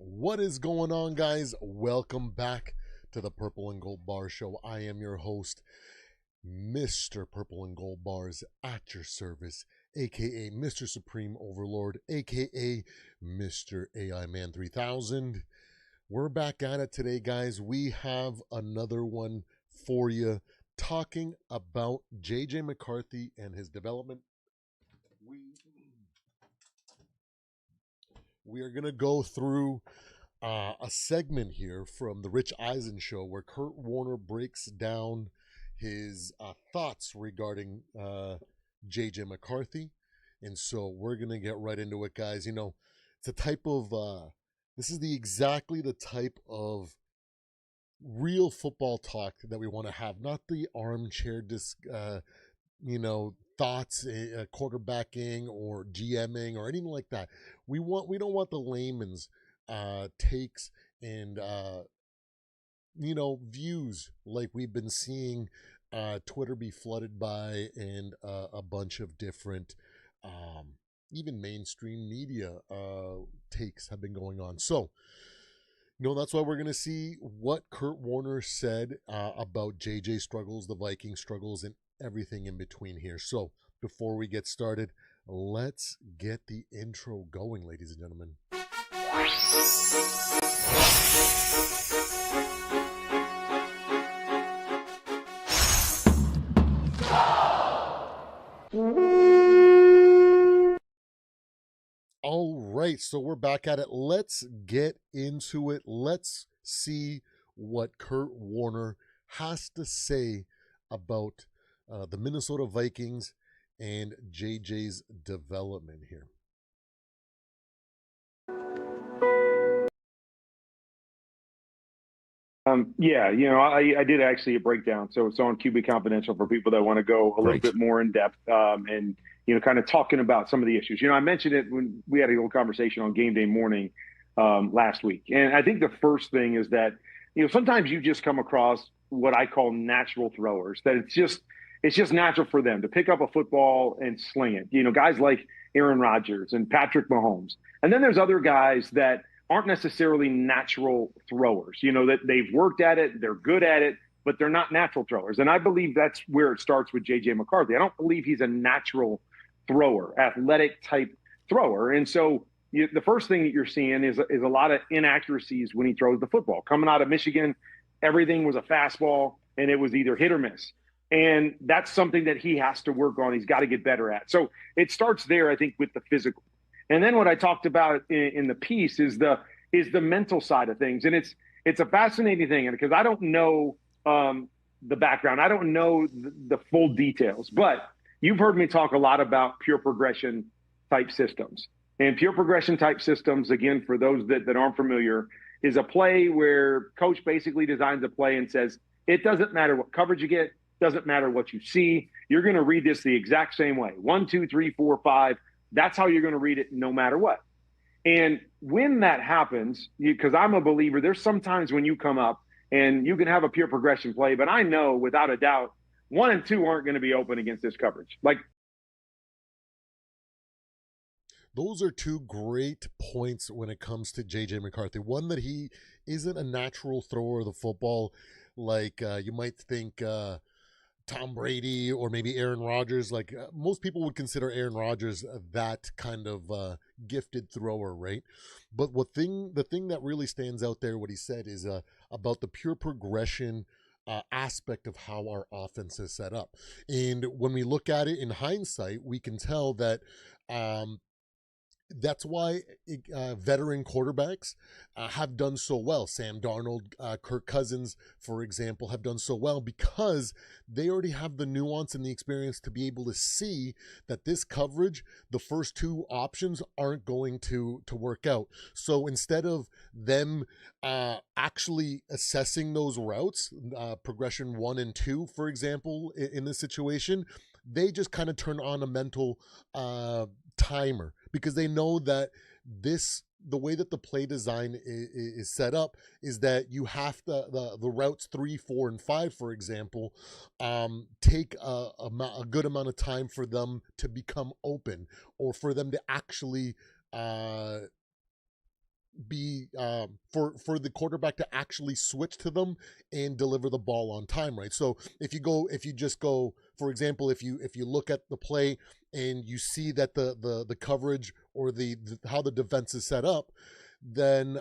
What is going on, guys? Welcome back to the Purple and Gold Bar Show. I am your host, Mr. Purple and Gold Bars, at your service, aka Mr. Supreme Overlord, aka Mr. AI Man 3000. We're back at it today, guys. We have another one for you, talking about JJ McCarthy and his development. We are going to go through a segment here from the Rich Eisen Show where Kurt Warner breaks down his thoughts regarding JJ McCarthy. And so we're going to get right into it, guys. You know, it's a type of, this is exactly the type of real football talk that we want to have, not the armchair thoughts, quarterbacking or GMing or anything like that. We don't want the layman's takes and views like we've been seeing Twitter be flooded by, and a bunch of different even mainstream media takes have been going on. So that's why we're going to see what Kurt Warner said about JJ struggles, the Vikings struggles, and everything in between here. So before we get started, let's get the intro going, ladies and gentlemen. All right, so we're back at it. Let's get into it. Let's see what Kurt Warner has to say about the Minnesota Vikings and JJ's development here. I did actually a breakdown. So it's on QB Confidential for people that want to go a little bit more in depth and kind of talking about some of the issues. I mentioned it when we had a little conversation on game day morning last week. And I think the first thing is that, sometimes you just come across what I call natural throwers, that it's just natural for them to pick up a football and sling it. Guys like Aaron Rodgers and Patrick Mahomes. And then there's other guys that aren't necessarily natural throwers, that they've worked at it, they're good at it, but they're not natural throwers. And I believe that's where it starts with JJ McCarthy. I don't believe he's a natural thrower, athletic type thrower. And so the first thing that you're seeing is a lot of inaccuracies when he throws the football. Coming out of Michigan, everything was a fastball and it was either hit or miss. And that's something that he has to work on. He's got to get better at. So it starts there, I think, with the physical. And then what I talked about in the piece is the mental side of things. And it's a fascinating thing, because I don't know the background. I don't know the full details. But you've heard me talk a lot about pure progression type systems. And pure progression type systems, again, for those that aren't familiar, is a play where coach basically designs a play and says, it doesn't matter what coverage you get, doesn't matter what you see. You're going to read this the exact same way. 1, 2, 3, 4, 5. That's how you're going to read it no matter what. And when that happens, because I'm a believer, there's sometimes when you come up and you can have a pure progression play, but I know without a doubt, 1 and 2 aren't going to be open against this coverage. Those are two great points when it comes to JJ McCarthy. One, that he isn't a natural thrower of the football like you might think Tom Brady or maybe Aaron Rodgers. Most people would consider Aaron Rodgers that kind of gifted thrower, right? But the thing that really stands out there, what he said, is about the pure progression aspect of how our offense is set up. And when we look at it in hindsight, we can tell that that's why veteran quarterbacks have done so well. Sam Darnold, Kirk Cousins, for example, have done so well because they already have the nuance and the experience to be able to see that this coverage, the first two options, aren't going to work out. So instead of them actually assessing those routes, progression 1 and 2, for example, in this situation, they just kind of turn on a mental timer, because they know that the way that the play design is set up is that you have to, the routes 3, 4, and 5, for example, take a good amount of time for them to become open, or for them to actually be for the quarterback to actually switch to them and deliver the ball on time, right? So if you just go, for example, if you look at the play and you see that the coverage or the how the defense is set up, then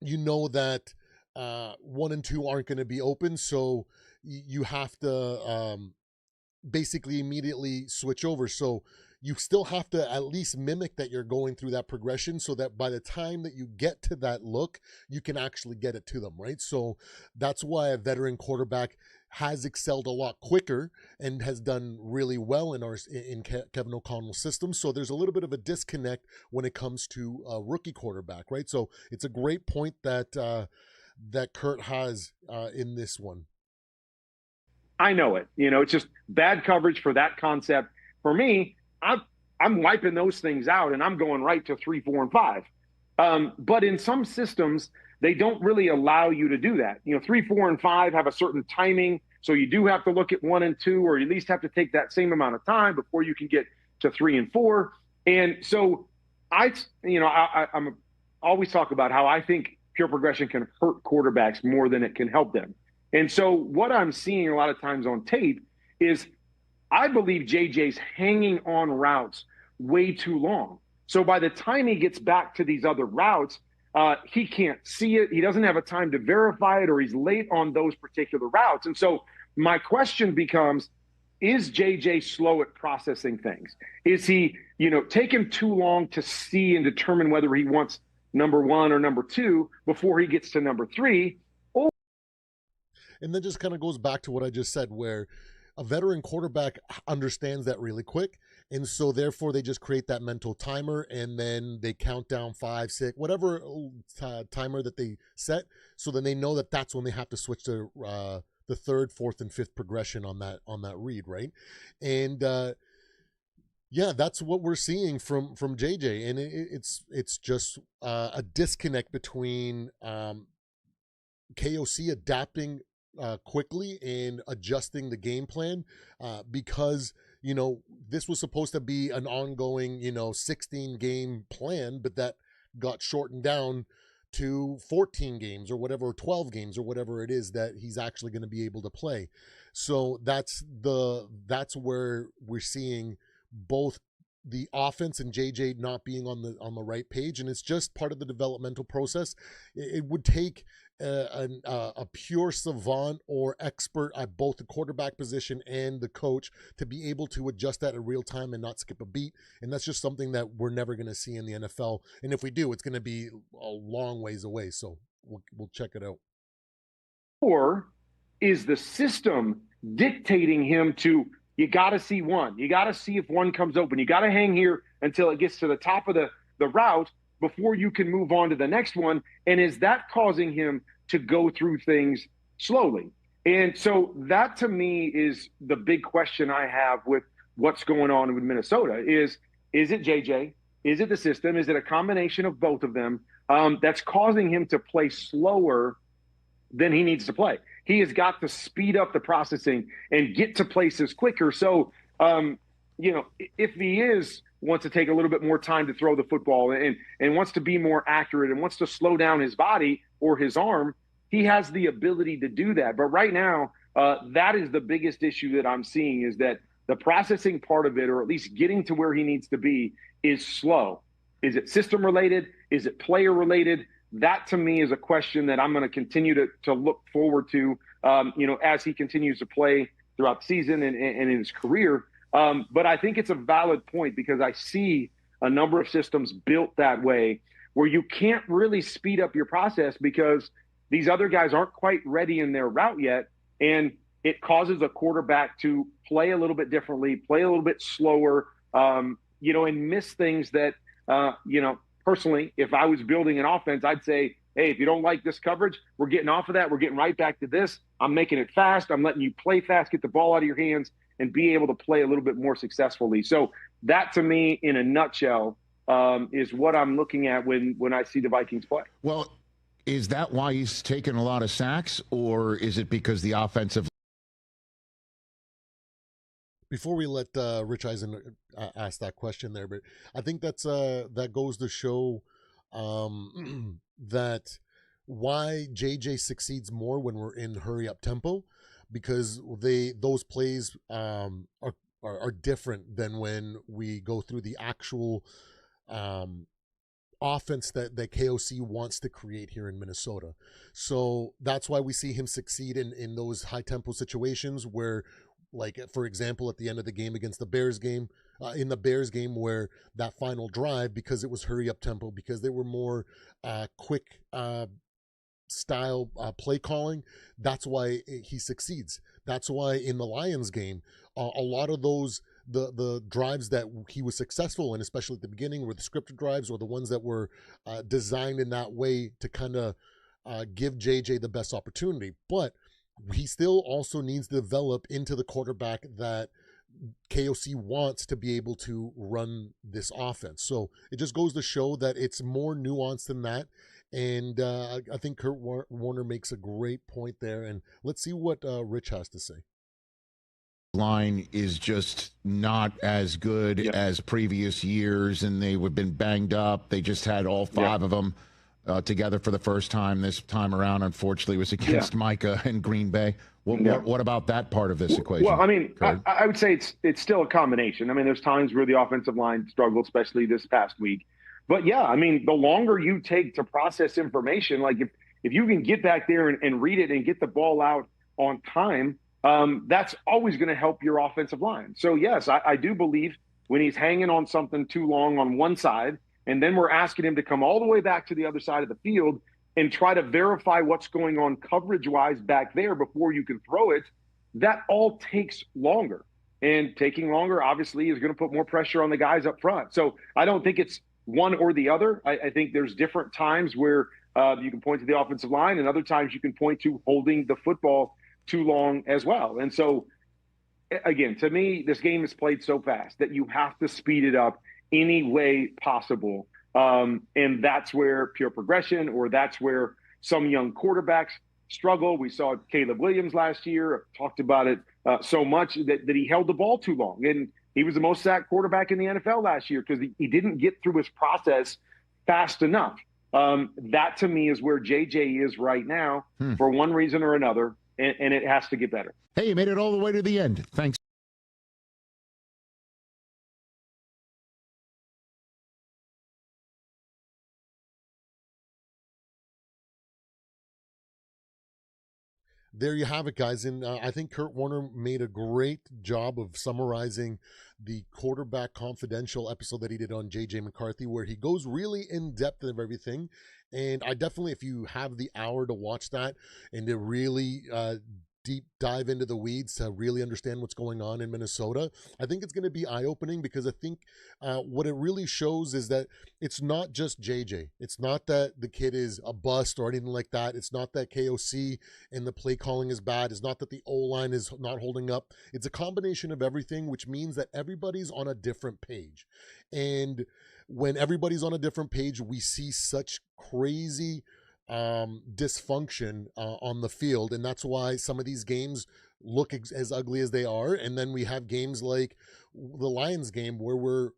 you know that 1 and 2 aren't going to be open, so you have to basically immediately switch over. So you still have to at least mimic that you're going through that progression, so that by the time that you get to that look, you can actually get it to them, right? So that's why a veteran quarterback has excelled a lot quicker and has done really well in Kevin O'Connell's system. So there's a little bit of a disconnect when it comes to a rookie quarterback, right? So it's a great point that that Kurt has in this one. I know it. It's just bad coverage for that concept. For me, I'm wiping those things out and I'm going right to 3, 4, and 5. But in some systems, they don't really allow you to do that. 3, 4, and 5 have a certain timing. So you do have to look at 1 and 2, or you at least have to take that same amount of time before you can get to 3 and 4. And so I'm always talk about how I think pure progression can hurt quarterbacks more than it can help them. And so what I'm seeing a lot of times on tape is I believe JJ's hanging on routes way too long. So by the time he gets back to these other routes, he can't see it. He doesn't have a time to verify it, or he's late on those particular routes. And so my question becomes, is JJ slow at processing things? Is he, taking too long to see and determine whether he wants number 1 or number 2 before he gets to number 3? And then just kind of goes back to what I just said, where a veteran quarterback understands that really quick. And so therefore they just create that mental timer, and then they count down 5, 6, whatever timer that they set. So then they know that that's when they have to switch to the 3rd, 4th, and 5th progression on that read, right? And yeah, that's what we're seeing from JJ. And it's just a disconnect between KOC adapting quickly and adjusting the game plan, because this was supposed to be an ongoing 16 game plan, but that got shortened down to 14 games or whatever, or 12 games or whatever it is that he's actually going to be able to play. So that's where we're seeing both the offense and JJ not being on the right page, and it's just part of the developmental process. It would take a pure savant or expert at both the quarterback position and the coach to be able to adjust that in real time and not skip a beat. And that's just something that we're never going to see in the NFL. And if we do, it's going to be a long ways away. So we'll check it out. Or is the system dictating him to, you got to see 1, you got to see if 1 comes open, you got to hang here until it gets to the top of the route before you can move on to the next one? And is that causing him to go through things slowly? And so that, to me, is the big question I have with what's going on with Minnesota. Is it JJ? Is it the system? Is it a combination of both of them that's causing him to play slower than he needs to play? He has got to speed up the processing and get to places quicker. So, if he wants to take a little bit more time to throw the football and wants to be more accurate and wants to slow down his body or his arm, he has the ability to do that. But right now, that is the biggest issue that I'm seeing, is that the processing part of it, or at least getting to where he needs to be, is slow. Is it system related? Is it player related? That, to me, is a question that I'm going to continue to look forward to, as he continues to play throughout the season and in his career. But I think it's a valid point, because I see a number of systems built that way, where you can't really speed up your process because these other guys aren't quite ready in their route yet. And it causes a quarterback to play a little bit differently, play a little bit slower, and miss things that, personally, if I was building an offense, I'd say, hey, if you don't like this coverage, we're getting off of that. We're getting right back to this. I'm making it fast. I'm letting you play fast, get the ball out of your hands, and be able to play a little bit more successfully. So that, to me, in a nutshell, is what I'm looking at when I see the Vikings play. Well, is that why he's taken a lot of sacks, or is it because the offensive? Before we let Rich Eisen ask that question there, but I think that goes to show that why JJ succeeds more when we're in hurry up tempo, because those plays are different than when we go through the actual offense that KOC wants to create here in Minnesota. So that's why we see him succeed in those high tempo situations where, like, for example, at the end of the game against the Bears game, in the Bears game, where that final drive, because it was hurry up tempo, because they were more quick style play calling, that's why he succeeds. That's why in the Lions game, a lot of those the drives that he was successful in, especially at the beginning, were the scripted drives, or the ones that were designed in that way to kind of give JJ the best opportunity. But he still also needs to develop into the quarterback that KOC wants to be able to run this offense. So it just goes to show that it's more nuanced than that. And I think Kurt Warner makes a great point there. And let's see what Rich has to say. Line is just not as good as previous years, and they have been banged up. They just had all five of them together for the first time this time around. Unfortunately, it was against Micah and Green Bay. What about that part of this equation? Well, I mean, I would say it's still a combination. I mean, there's times where the offensive line struggled, especially this past week. But yeah, I mean, the longer you take to process information, like if you can get back there and read it and get the ball out on time, that's always going to help your offensive line. So yes, I do believe when he's hanging on something too long on one side, and then we're asking him to come all the way back to the other side of the field and try to verify what's going on coverage-wise back there before you can throw it, that all takes longer. And taking longer, obviously, is going to put more pressure on the guys up front. So I don't think it's one or the other. I think there's different times where you can point to the offensive line, and other times you can point to holding the football too long as well. And so, again, to me, this game is played so fast that you have to speed it up any way possible. And that's where pure progression, or that's where some young quarterbacks struggle. We saw Caleb Williams last year, talked about it so much that he held the ball too long. And he was the most sacked quarterback in the NFL last year because he didn't get through his process fast enough. That, to me, is where JJ is right now for one reason or another, and it has to get better. Hey, you made it all the way to the end. Thanks. There you have it, guys. And I think Kurt Warner made a great job of summarizing the Quarterback Confidential episode that he did on JJ McCarthy, where he goes really in depth of everything. And I definitely, if you have the hour to watch that and to really deep dive into the weeds to really understand what's going on in Minnesota, I think it's going to be eye-opening, because I think what it really shows is that it's not just JJ. It's not that the kid is a bust or anything like that. It's not that KOC and the play calling is bad. It's not that the O-line is not holding up. It's a combination of everything, which means that everybody's on a different page. And when everybody's on a different page, we see such crazy dysfunction on the field, and that's why some of these games look as ugly as they are. And then we have games like the Lions game where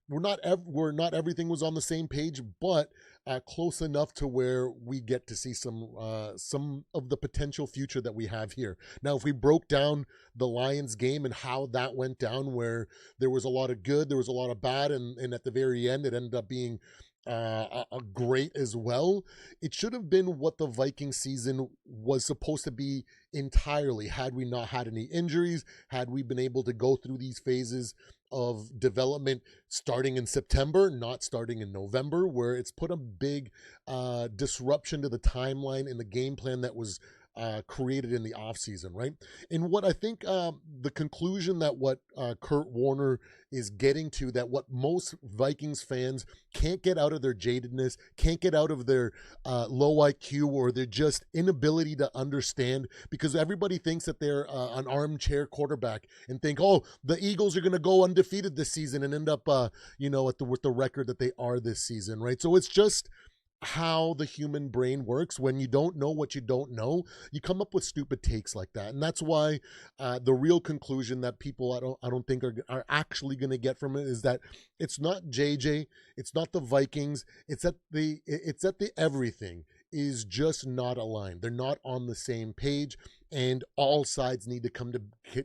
not everything was on the same page, but close enough to where we get to see some of the potential future that we have here. Now, if we broke down the Lions game and how that went down, where there was a lot of good, there was a lot of bad, and at the very end it ended up being a great as well. It should have been what the Viking season was supposed to be entirely, had we not had any injuries, had we been able to go through these phases of development starting in September, not starting in November, where it's put a big disruption to the timeline and the game plan that was created in the offseason, right? And what I think the conclusion that what Kurt Warner is getting to, that what most Vikings fans can't get out of their jadedness, can't get out of their low IQ, or their just inability to understand, because everybody thinks that they're an armchair quarterback and think, oh, the Eagles are going to go undefeated this season and end up, with the record that they are this season, right? So it's just how the human brain works. When you don't know what you don't know, you come up with stupid takes like that. And that's why the real conclusion that people I don't think are actually going to get from it is that it's not JJ, it's not the Vikings, it's that the everything is just not aligned. They're not on the same page, and all sides need to come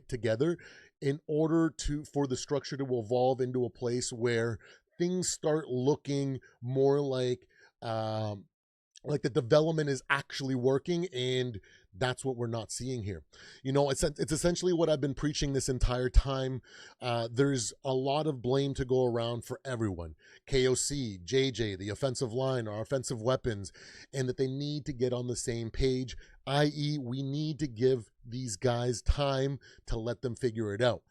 together in order for the structure to evolve into a place where things start looking more like the development is actually working, and that's what we're not seeing here. It's essentially what I've been preaching this entire time. There's a lot of blame to go around for everyone. KOC, JJ, the offensive line, our offensive weapons, and that they need to get on the same page, i.e. we need to give these guys time to let them figure it out.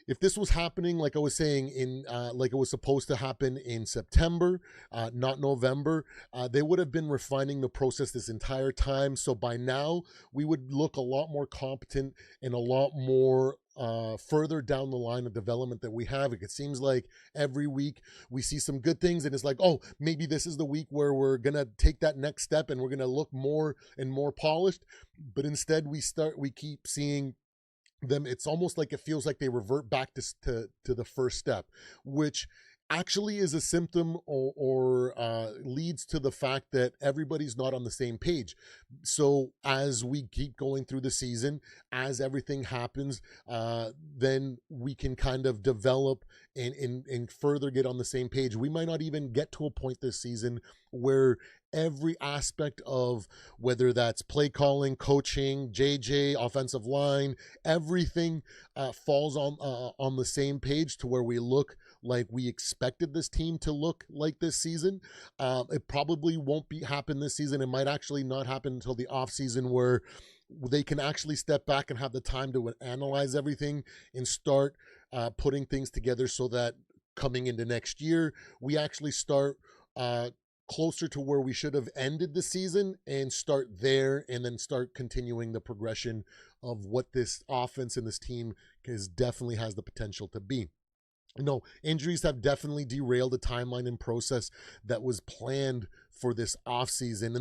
If this was happening, like I was saying, like it was supposed to happen in September, not November, they would have been refining the process this entire time. So by now, we would look a lot more competent and a lot more further down the line of development that we have. It seems like every week we see some good things, and it's like, oh, maybe this is the week where we're gonna take that next step and we're gonna look more and more polished. But instead, we keep seeing them. It's almost like it feels like they revert back to the first step, which actually is a symptom or leads to the fact that everybody's not on the same page. So as we keep going through the season, as everything happens, then we can kind of develop and further get on the same page. We might not even get to a point this season where every aspect of, whether that's play calling, coaching, JJ, offensive line, everything falls on the same page to where we look like we expected this team to look like this season. It probably won't happen this season. It might actually not happen until the off season, where they can actually step back and have the time to analyze everything and start putting things together, so that coming into next year, we actually start closer to where we should have ended the season, and start there, and then start continuing the progression of what this offense and this team definitely has the potential to be. Injuries have definitely derailed the timeline and process that was planned for this offseason,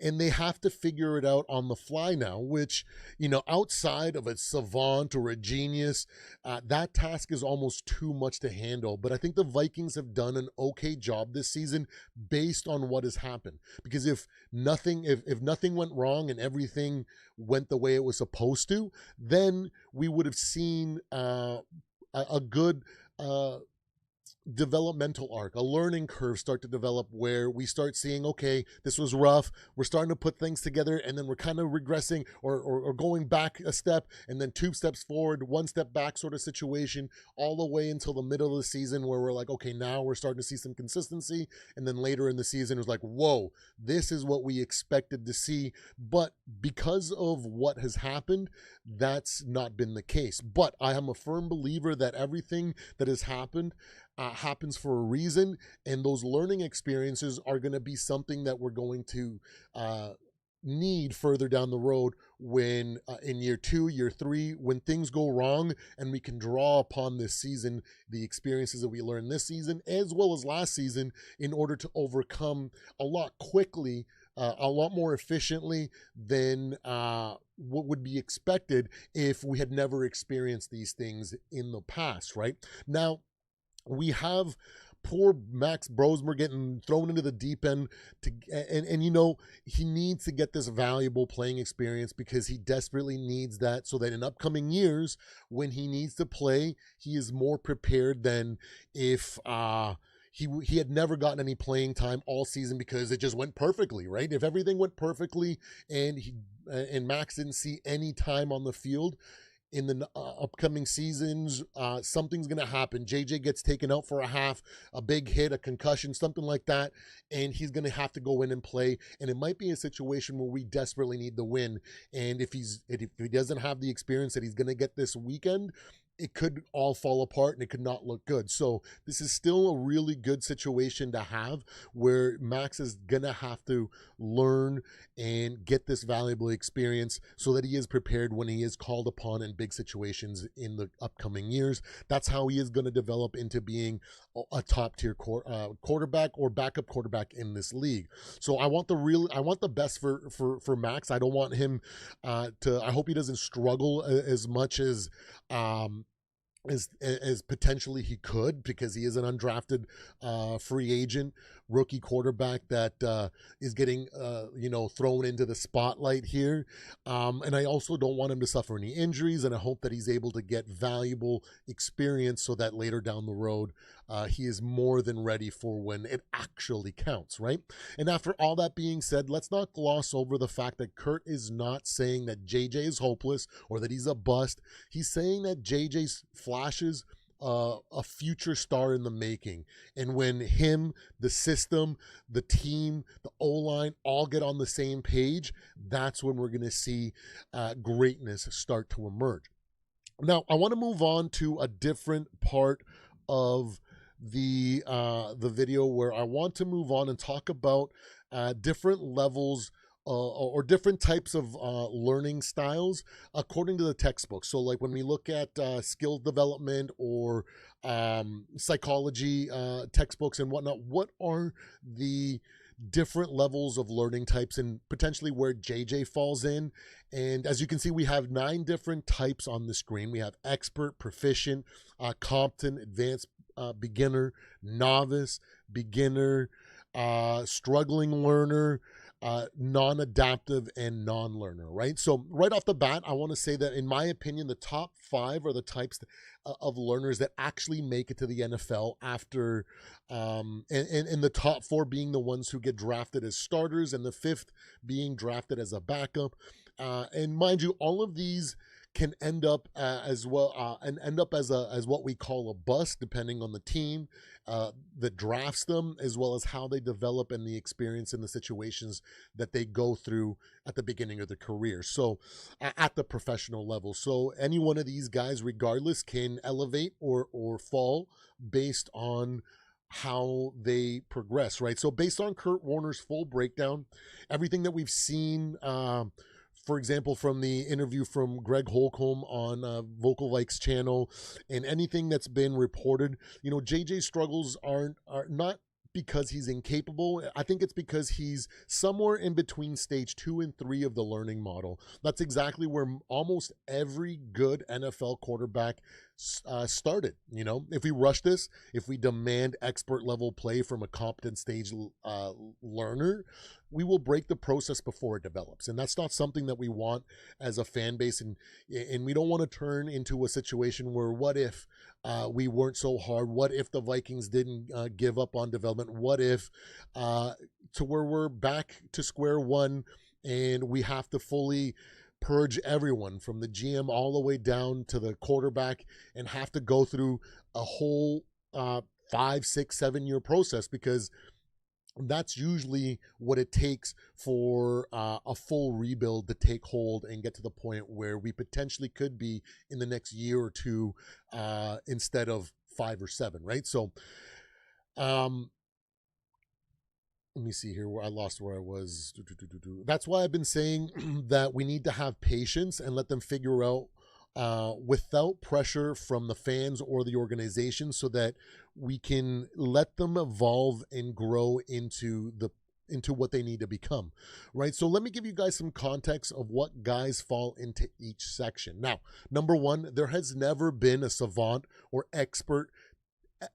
and they have to figure it out on the fly now, which, outside of a savant or a genius, that task is almost too much to handle. But I think the Vikings have done an okay job this season based on what has happened. Because if nothing went wrong and everything went the way it was supposed to, then we would have seen a good developmental arc, a learning curve start to develop, where we start seeing, okay, this was rough, we're starting to put things together, and then we're kind of regressing or going back a step, and then 2 steps forward, 1 step back sort of situation, all the way until the middle of the season, where we're like, okay, now we're starting to see some consistency. And then later in the season, it was like, whoa, this is what we expected to see. But because of what has happened, that's not been the case. But I am a firm believer that everything that has happened happens for a reason, and those learning experiences are going to be something that we're going to need further down the road, when in year 2, year 3, when things go wrong, and we can draw upon this season, the experiences that we learned this season as well as last season, in order to overcome a lot quickly, a lot more efficiently than what would be expected if we had never experienced these things in the past, right? Now, we have poor Max Brosmer getting thrown into the deep end, and he needs to get this valuable playing experience, because he desperately needs that, so that in upcoming years, when he needs to play, he is more prepared than if he had never gotten any playing time all season, because it just went perfectly, right? If everything went perfectly and Max didn't see any time on the field in the upcoming seasons, something's going to happen. JJ gets taken out for a half, a big hit, a concussion, something like that, and he's going to have to go in and play. And it might be a situation where we desperately need the win. And if he doesn't have the experience that he's going to get this weekend, it could all fall apart and it could not look good. So this is still a really good situation to have, where Max is gonna have to learn and get this valuable experience so that he is prepared when he is called upon in big situations in the upcoming years. That's how he is going to develop into being a top tier quarterback or backup quarterback in this league. So I want the best for Max. I don't want him I hope he doesn't struggle as much as potentially he could, because he is an undrafted free agent rookie quarterback that is getting thrown into the spotlight here, and I also don't want him to suffer any injuries, and I hope that he's able to get valuable experience so that later down the road he is more than ready for when it actually counts, right? And after all that being said, let's not gloss over the fact that Kurt is not saying that JJ is hopeless or that he's a bust. He's saying that JJ's flashes a future star in the making. And when him, the system, the team, the O-line all get on the same page, that's when we're going to see greatness start to emerge. Now, I want to move on to a different part of the video, where I want to move on and talk about different levels or different types of learning styles according to the textbook. So like when we look at skill development or psychology textbooks and whatnot, what are the different levels of learning types and potentially where JJ falls in? And as you can see, we have 9 different types on the screen. We have expert, proficient, competent, advanced, beginner, novice, beginner, struggling learner, non-adaptive, and non-learner, right? So right off the bat, I want to say that in my opinion, the top 5 are the types of learners that actually make it to the NFL after, and the top 4 being the ones who get drafted as starters, and the 5th being drafted as a backup. And mind you, all of these can end up as well and end up as what we call a bust, depending on the team that drafts them, as well as how they develop and the experience in the situations that they go through at the beginning of their career. So at the professional level, so any one of these guys, regardless, can elevate or fall based on how they progress, right? So based on Kurt Warner's full breakdown, everything that we've seen, for example, from the interview from Greg Holcomb on Vocal Like's channel, and anything that's been reported, JJ's struggles are not because he's incapable. I think it's because he's somewhere in between stage 2 and 3 of the learning model. That's exactly where almost every good NFL quarterback started. If we rush this, if we demand expert level play from a competent stage learner, we will break the process before it develops. And that's not something that we want as a fan base. And we don't want to turn into a situation where, what if we weren't so hard? What if the Vikings didn't give up on development? What if to where we're back to square one and we have to fully purge everyone from the GM all the way down to the quarterback and have to go through a whole 5, 6, 7 year process, because that's usually what it takes for a full rebuild to take hold and get to the point where we potentially could be in the next year or 2 instead of 5 or 7, right? So let me see here, where I lost where I was. That's why I've been saying that we need to have patience and let them figure out without pressure from the fans or the organization, so that we can let them evolve and grow into what they need to become, right? So let me give you guys some context of what guys fall into each section. Now, number 1, there has never been a savant or expert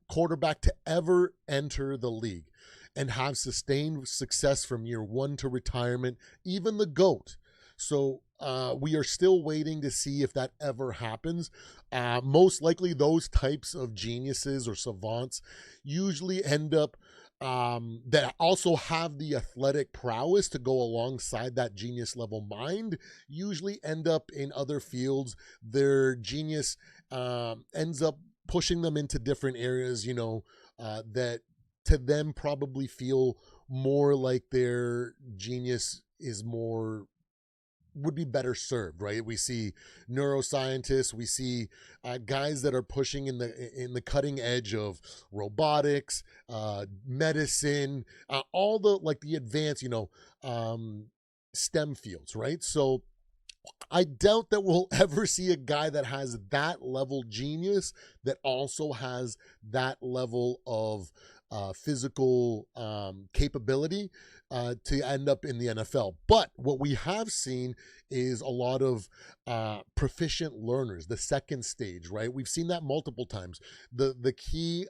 quarterback to ever enter the league and have sustained success from year 1 to retirement, even the GOAT. So we are still waiting to see if that ever happens. Most likely those types of geniuses or savants usually end up that also have the athletic prowess to go alongside that genius level mind, usually end up in other fields. Their genius ends up pushing them into different areas, that to them probably feel more like their genius is more would be better served, right? We see neuroscientists, we see guys that are pushing in the cutting edge of robotics, medicine, all the advanced, STEM fields, right? So I doubt that we'll ever see a guy that has that level genius that also has that level of physical capability to end up in the NFL. But what we have seen is a lot of proficient learners, the second stage, right? We've seen that multiple times. The key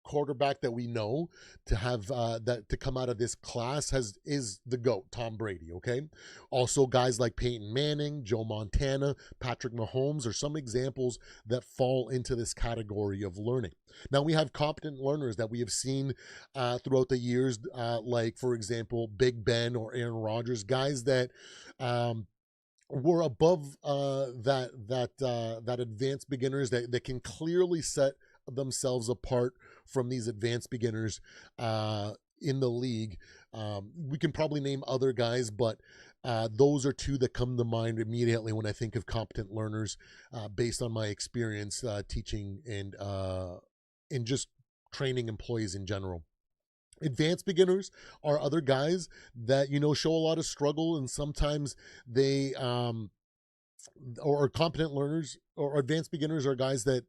quarterback that we know to have that to come out of this class is the GOAT, Tom Brady. Okay, also guys like Peyton Manning, Joe Montana, Patrick Mahomes are some examples that fall into this category of learning. Now we have competent learners that we have seen throughout the years, like for example Big Ben or Aaron Rodgers, guys that were above that advanced beginners that can clearly set themselves apart from these advanced beginners in the league. We can probably name other guys, but those are two that come to mind immediately when I think of competent learners, based on my experience teaching and just training employees in general. Advanced beginners are other guys that show a lot of struggle, and sometimes they or competent learners or advanced beginners are guys that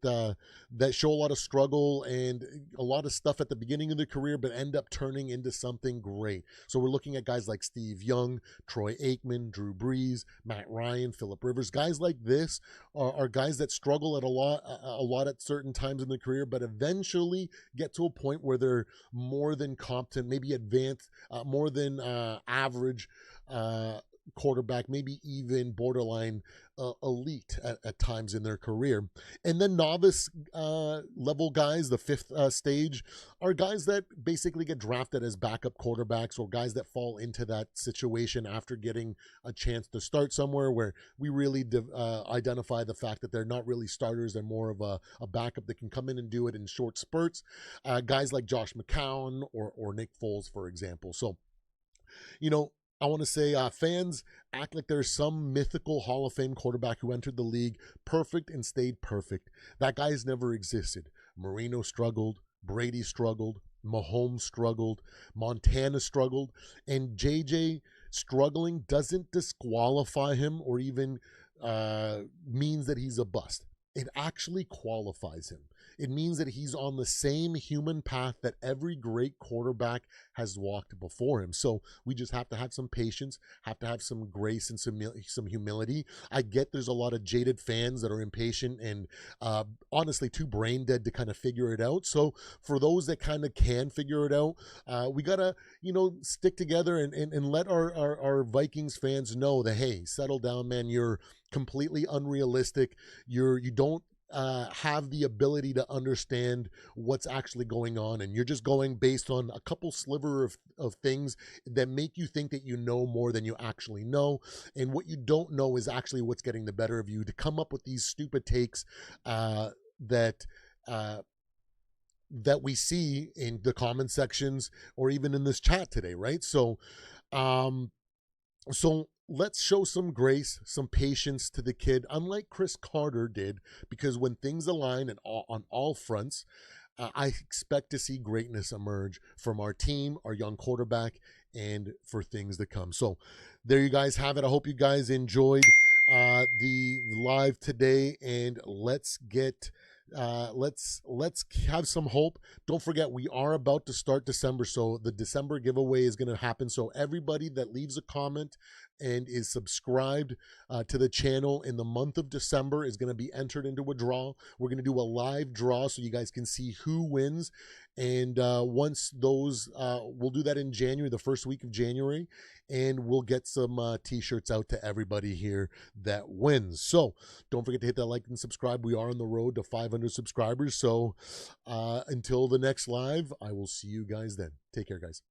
show a lot of struggle and a lot of stuff at the beginning of their career, but end up turning into something great. So we're looking at guys like Steve Young, Troy Aikman, Drew Brees, Matt Ryan, Phillip Rivers. Guys like this are guys that struggle at a lot at certain times in their career, but eventually get to a point where they're more than competent, maybe advanced, more than average quarterback, maybe even borderline elite at times in their career. And then novice level guys, the fifth stage, are guys that basically get drafted as backup quarterbacks, or guys that fall into that situation after getting a chance to start somewhere, where we really identify the fact that they're not really starters, they're more of a backup that can come in and do it in short spurts. Guys like Josh McCown or Nick Foles, for example. So, I want to say fans act like there's some mythical Hall of Fame quarterback who entered the league perfect and stayed perfect. That guy's never existed. Marino struggled. Brady struggled. Mahomes struggled. Montana struggled. And JJ struggling doesn't disqualify him or even means that he's a bust. It actually qualifies him. It means that he's on the same human path that every great quarterback has walked before him. So we just have to have some patience, have to have some grace and some humility. I get there's a lot of jaded fans that are impatient and honestly too brain dead to kind of figure it out. So for those that kind of can figure it out, we got to, stick together and let our Vikings fans know that, hey, settle down, man. You're completely unrealistic. You don't have the ability to understand what's actually going on, and you're just going based on a couple sliver of things that make you think that you know more than you actually know, and what you don't know is actually what's getting the better of you to come up with these stupid takes that we see in the comment sections or even in this chat today, right? So let's show some grace, some patience to the kid, unlike Chris Carter did, because when things align on all fronts, I expect to see greatness emerge from our team, our young quarterback, and for things to come. So there you guys have it. I hope you guys enjoyed the live today, and let's have some hope. Don't forget, we are about to start December, so the December giveaway is going to happen. So everybody that leaves a comment and is subscribed to the channel in the month of December is going to be entered into a draw. We're going to do a live draw so you guys can see who wins. And once those, we'll do that in January, the first week of January, and we'll get some t-shirts out to everybody here that wins. So don't forget to hit that like and subscribe. We are on the road to 500 subscribers. So until the next live, I will see you guys then. Take care, guys.